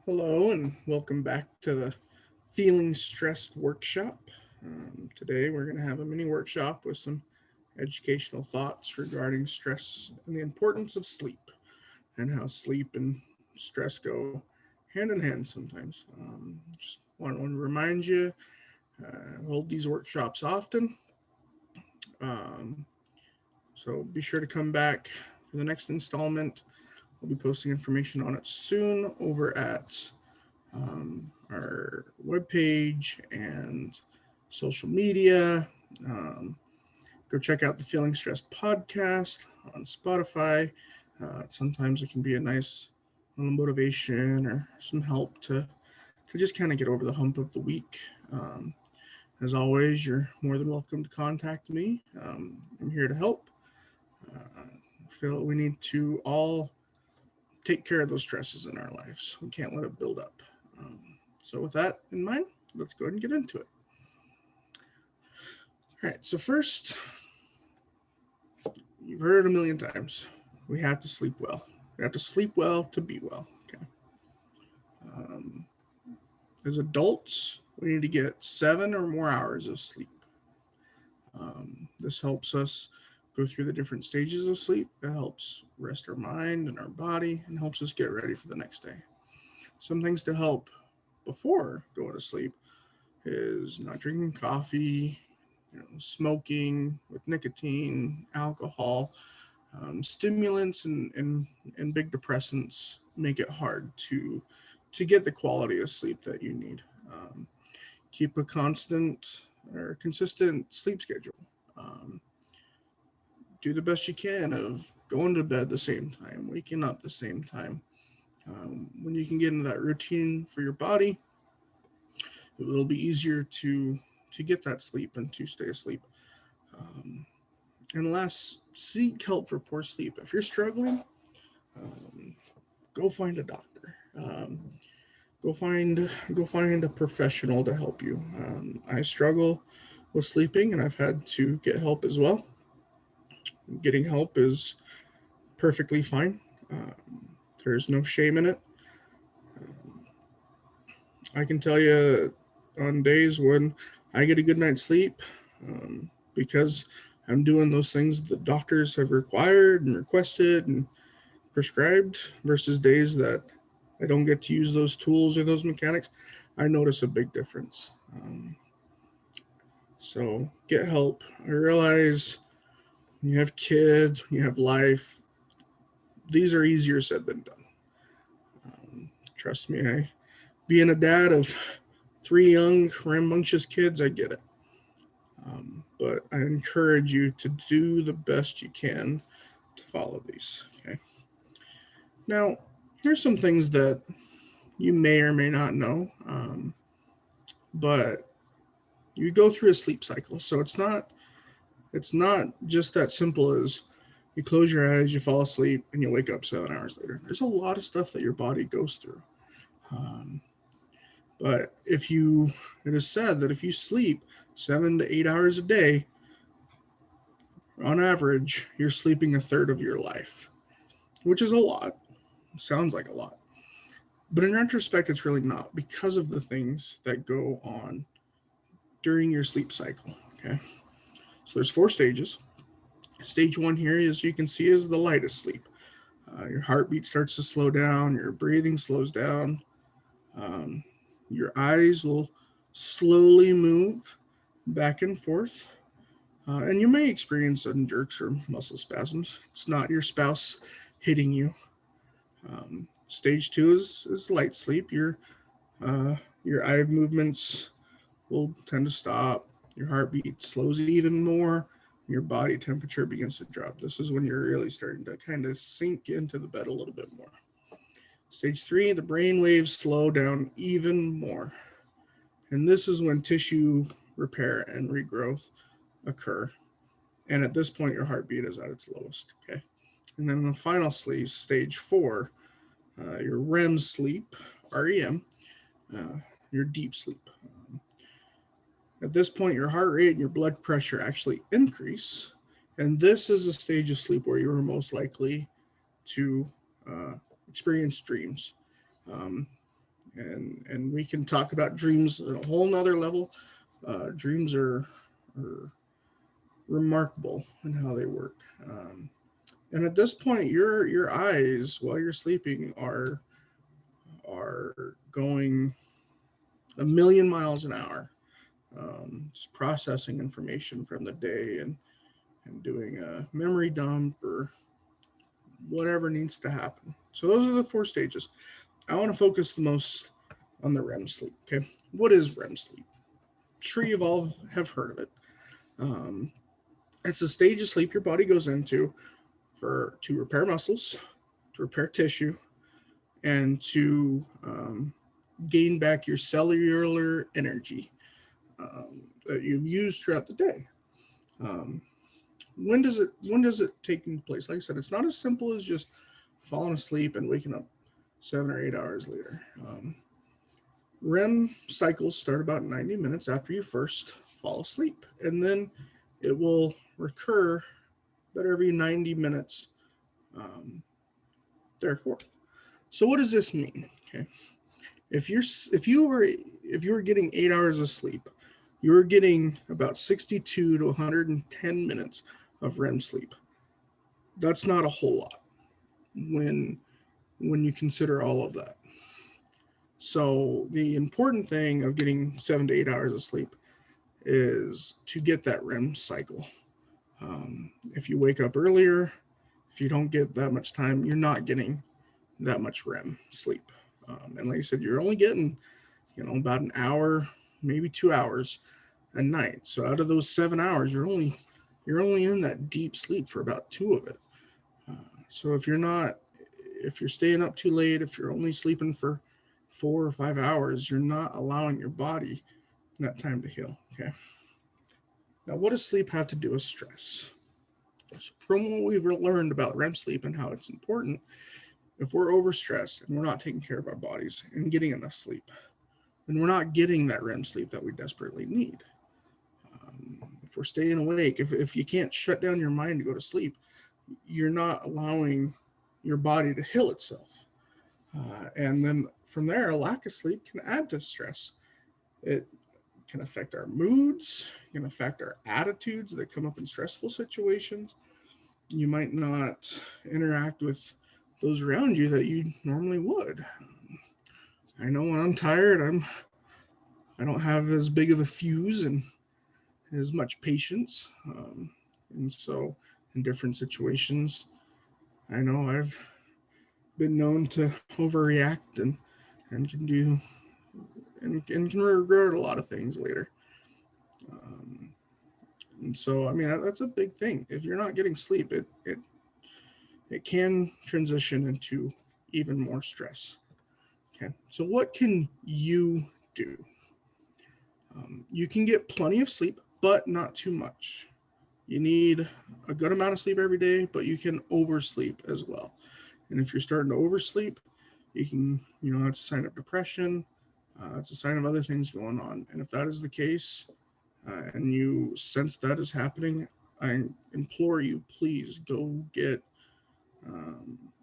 Hello, and welcome back to the Feeling Stressed workshop. Today, we're going to have a mini workshop with some educational thoughts regarding stress and the importance of sleep and how sleep and stress go hand in hand sometimes. Just want to remind you, hold these workshops often. Um, so be sure to come back for the next installment. I'll be posting information on it soon over at our webpage and social media. Um, Go check out the Feeling Stressed podcast on Spotify. Sometimes it can be a nice little motivation or some help to just kind of get over the hump of the week. As always, you're more than welcome to contact me. I'm here to help. I feel we need to all take care of those stresses in our lives. We can't let it build up. So, with that in mind, let's go ahead and get into it. All right. So, first, you've heard it a million times. We have to sleep well. We have to sleep well to be well. Okay. Um, as adults, we need to get 7 or more hours of sleep. This helps us go through the different stages of sleep. It helps rest our mind and our body and helps us get ready for the next day. Some things to help before going to sleep is not drinking coffee, smoking with nicotine, alcohol, stimulants, and big depressants make it hard to get the quality of sleep that you need. Um, Keep a constant or consistent sleep schedule. Um, do the best you can of going to bed the same time, waking up the same time. When you can get into that routine for your body, it will be easier to get that sleep and to stay asleep. Um, and last, seek help for poor sleep. If you're struggling, um, go find a doctor. Go find a professional to help you. I struggle with sleeping, and I've had to get help as well. Getting help is perfectly fine. There's no shame in it. Um, I can tell you on days when I get a good night's sleep, because I'm doing those things the doctors have required and requested and prescribed, versus days that I don't get to use those tools or those mechanics, I notice a big difference. So get help. I realize when you have kids, when you have life, these are easier said than done. Trust me, being a dad of three young, rambunctious kids, I get it. But I encourage you to do the best you can to follow these. Okay. Now, here's some things that you may or may not know, but you go through a sleep cycle, so it's not just that simple as you close your eyes, you fall asleep, and you wake up 7 hours later. There's a lot of stuff that your body goes through. Um, but it is said that if you sleep 7 to 8 hours a day, on average, you're sleeping a third of your life, which is a lot. Sounds like a lot. But in retrospect, it's really not because of the things that go on during your sleep cycle. Okay. So there's 4 stages. Stage one here, as you can see, is the lightest sleep. Your heartbeat starts to slow down, your breathing slows down, um, your eyes will slowly move back and forth, and you may experience sudden jerks or muscle spasms. It's not your spouse hitting you. Stage two is light sleep. Your eye movements will tend to stop. Your heartbeat slows even more. Your body temperature begins to drop. This is when you're really starting to kind of sink into the bed a little bit more. Stage three, the brain waves slow down even more. And this is when tissue repair and regrowth occur. And at this point, your heartbeat is at its lowest. Okay. And then the final sleep, stage four, your REM sleep, REM, uh, your deep sleep. At this point, your heart rate and your blood pressure actually increase. And this is a stage of sleep where you're most likely to experience dreams. Um, And we can talk about dreams at a whole nother level. Dreams are remarkable in how they work. And at this point, your eyes while you're sleeping are going a million miles an hour, just processing information from the day and doing a memory dump or whatever needs to happen. So those are the 4 stages. I want to focus the most on the REM sleep. Okay, what is REM sleep? I'm sure you've all have heard of it. Um, it's a stage of sleep your body goes into to repair muscles, to repair tissue, and to gain back your cellular energy that you've used throughout the day. Um, when does it take place? Like I said, it's not as simple as just falling asleep and waking up 7 or 8 hours later. REM cycles start about 90 minutes after you first fall asleep, and then it will recur about every 90 minutes um, therefore. So what does this mean? Okay, if you were getting 8 hours of sleep, you were getting about 62 to 110 minutes of REM sleep. That's not a whole lot when you consider all of that. So the important thing of getting 7 to 8 hours of sleep is to get that REM cycle. If you wake up earlier, if you don't get that much time, you're not getting that much REM sleep. And like I said, you're only getting, about an hour, maybe 2 hours a night. So out of those 7 hours, you're only in that deep sleep for about two of it. So if you're staying up too late, if you're only sleeping for 4 or 5 hours, you're not allowing your body that time to heal. Okay. Now, what does sleep have to do with stress? So from what we've learned about REM sleep and how it's important, if we're overstressed and we're not taking care of our bodies and getting enough sleep, then we're not getting that REM sleep that we desperately need. If we're staying awake, if you can't shut down your mind to go to sleep, you're not allowing your body to heal itself. And then from there, a lack of sleep can add to stress. It can affect our moods, can affect our attitudes that come up in stressful situations. You might not interact with those around you that you normally would. I know when I'm tired, I don't have as big of a fuse and as much patience, and so in different situations, I know I've been known to overreact and can do and can regret a lot of things later. Um, and so, I mean, that's a big thing. If you're not getting sleep, it can transition into even more stress. Okay, so what can you do? You can get plenty of sleep, but not too much. You need a good amount of sleep every day, but you can oversleep as well. And if you're starting to oversleep, you can, that's a sign of depression. It's a sign of other things going on. And if that is the case, and you sense that is happening, I implore you, please go get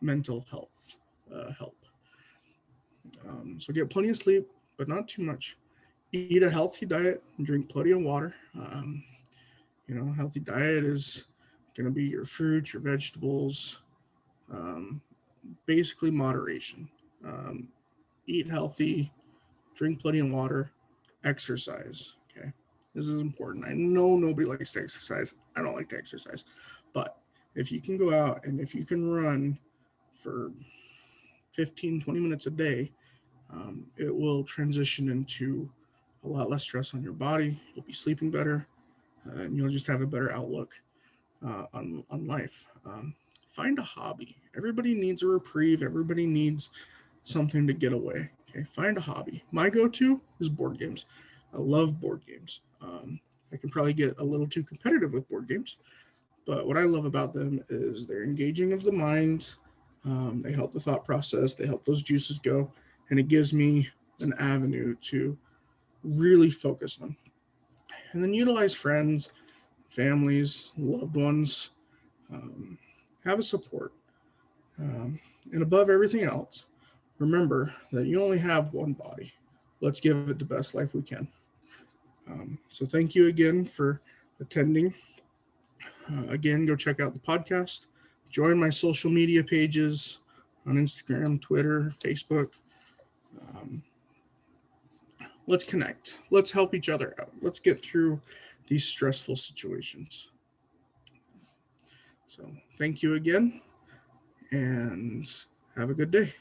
mental health help. So get plenty of sleep, but not too much. Eat a healthy diet and drink plenty of water. Healthy diet is going to be your fruits, your vegetables, um, basically moderation. Um, Eat healthy, drink plenty of water, exercise. Okay, this is important. I know nobody likes to exercise. I don't like to exercise, but if you can go out and if you can run for 15, 20 minutes a day, it will transition into a lot less stress on your body. You'll be sleeping better, and you'll just have a better outlook on life. Find a hobby. Everybody needs a reprieve. Everybody needs something to get away. Okay, find a hobby. My go-to is board games. I love board games. I can probably get a little too competitive with board games, but what I love about them is they're engaging of the mind. They help the thought process. They help those juices go, and it gives me an avenue to really focus on. And then utilize friends, families, loved ones. Um, have a support. And above everything else, remember that you only have one body. Let's give it the best life we can. So thank you again for attending. Again, go check out the podcast. Join my social media pages on Instagram, Twitter, Facebook. Um, let's connect. Let's help each other out. Let's get through these stressful situations. So thank you again, and have a good day.